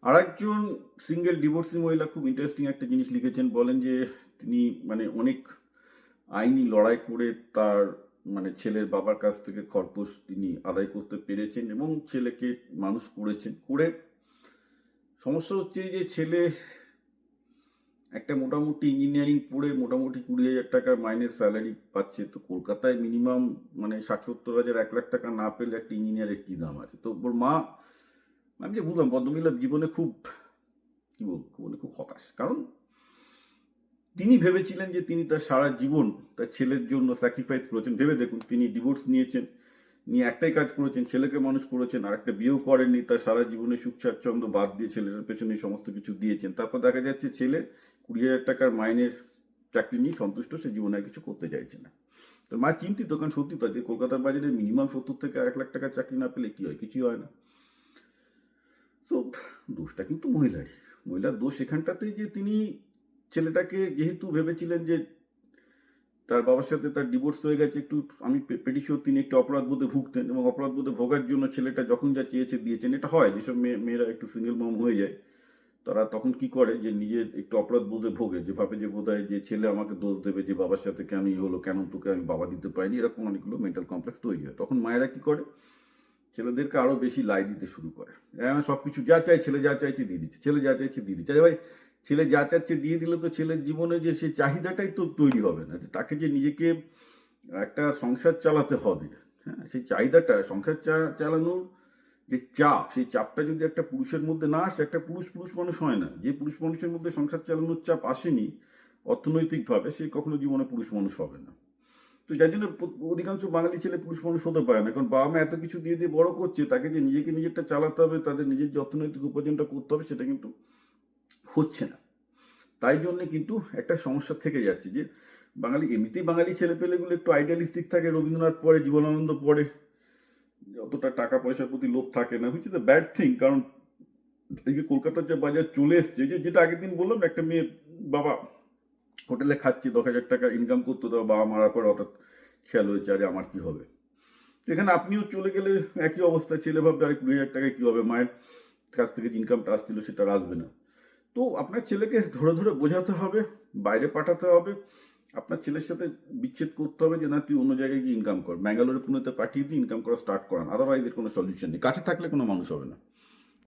আরেকজন single divorcee মহিলা খুব ইন্টারেস্টিং একটা জিনিস লিখেছেন। বলেন যে তিনি মানে অনেক আইনি লড়াই করে তার মানে ছেলের বাবার কাছ থেকে খরপোশ তিনি আদায় করতে পেরেছেন এবং ছেলেকে মানুষ করেছেন। করে সমস্যা হচ্ছে যে ছেলে একটা মোটামুটি ইঞ্জিনিয়ারিং পড়ে মোটামুটি 20,000 টাকার মাইনের স্যালারি পাচ্ছে। তো কলকাতায় মিনিমাম মানে 60-70 হাজার 1 লাখ টাকা না পেলে একটা ইঞ্জিনিয়ারের কী দাম আছে। তো ওর মা, আমি যে বুঝলাম ভদ্রমহিলার জীবনে খুব কী বলবো, মানে খুব হতাশ। কারণ তিনি ভেবেছিলেন যে তিনি তার সারা জীবন তার ছেলের জন্য স্যাক্রিফাইস করেছেন। ভেবে দেখুন, তিনি ডিভোর্স নিয়েছেন, নিয়ে একটাই কাজ করেছেন, ছেলেকে মানুষ করেছেন, আর একটা বিয়েও করেননি। তার সারা জীবনে সুখ স্বাচ্ছন্দ্য বাদ দিয়ে ছেলের পেছনে সমস্ত কিছু দিয়েছেন। তারপর দেখা যাচ্ছে ছেলে 20,000 টাকার মাইনের চাকরি নিয়ে সন্তুষ্ট, সে জীবনে আর কিছু করতে চাইছে না। তো মা চিন্তিত, কারণ সত্যি তো যে কলকাতার বাজারে মিনিমাম 70 থেকে 1 লাখ টাকার চাকরি না পেলে কী হয়, কিছুই হয় না। সো দোষটা কিন্তু মহিলার দোষ এখানটাতেই যে তিনি ছেলেটাকে যেহেতু ভেবেছিলেন যে তার বাবার সাথে তার ডিভোর্স হয়ে গেছে, একটু আমি পেটি শিওর তিনি একটু অপরাধবোধে ভুগতেন এবং অপরাধবোধে ভোগার জন্য ছেলেটা যখন যা চেয়েছে দিয়েছেন। এটা হয়, যেসব মেয়েরা একটু সিঙ্গেল মম হয়ে যায় তারা তখন কি করে যে নিজের একটু অপরাধবোধে ভোগে, যে ভাবে যে বোধ হয় যে ছেলে আমাকে দোষ দেবে যে বাবার সাথে কেন হলো, কেন তোকে আমি বাবা দিতে পারিনি, এরকম অনেকগুলো মেন্টাল কমপ্লেক্স তৈরি হয়। তখন মায়েরা কি করে, ছেলেদেরকে আরও বেশি লাই দিতে শুরু করে। সব কিছু যা চাই ছেলে যা চাইছে দিয়ে দিচ্ছে, ছেলে যা চাইছে দিয়ে দিচ্ছে। আরে ভাই, ছেলে যা চাচ্ছে দিয়ে দিলে তো ছেলের জীবনে যে সে চাহিদাটাই তো তৈরি হবে না, যে তাকে যে নিজেকে একটা সংসার চালাতে হবে। হ্যাঁ, সেই চাহিদাটা, সংসার চালানোর যে চাপ, সেই চাপটা যদি একটা পুরুষের মধ্যে না আসে, একটা পুরুষ মানুষ হয় না। যে পুরুষ মানুষের মধ্যে সংসার চালানোর চাপ আসেনি অর্থনৈতিকভাবে, সে কখনো জীবনে পুরুষ মানুষ হবে না। তো যার জন্য অধিকাংশ বাঙালি ছেলে পুরুষ মানুষ হতে পারে না, কারণ বাবা মা এত কিছু দিয়ে দিয়ে বড় করছে, তাকে যে নিজেরটা চালাতে হবে, তাদের নিজের যে অর্থনৈতিক উপার্জনটা করতে হবে, সেটা কিন্তু হচ্ছে না। তাই জন্যে কিন্তু একটা সমস্যা থেকে যাচ্ছে যে এমনিতেই বাঙালি ছেলেপেলেগুলো একটু আইডিয়ালিস্টিক থাকে, রবীন্দ্রনাথ পড়ে, জীবনানন্দ পড়ে, অতটা টাকা পয়সার প্রতি লোভ থাকে না, which is the bad thing. কারণ এই যে কলকাতার যে বাজার চলে এসছে, যেটা আগের দিন বললাম, একটা মেয়ে বাবা হোটেলে খাচ্ছে, 10,000 টাকা ইনকাম করতো, তো বাবা মারার পর হঠাৎ খেয়াল হয়েছে আরে আমার কি হবে। এখানে আপনিও চলে গেলে একই অবস্থা, ছেলে ভাববে আরে 20,000 টাকায় কী হবে, মায়ের কাছ থেকে যে ইনকামটা আসছিল সেটা আর আসবে না। তো আপনার ছেলেকে ধরে ধরে বোঝাতে হবে, বাইরে পাঠাতে হবে, আপনার ছেলের সাথে বিচ্ছেদ করতে হবে যে না তুই অন্য জায়গায় গিয়ে ইনকাম কর, ব্যাঙ্গালোরে পুনেতে পাঠিয়ে দিয়ে ইনকাম করা স্টার্ট করান। আদারওয়াইজ এর কোনো সলিউশন নেই, কাছে থাকলে কোনো মানুষ হবে না।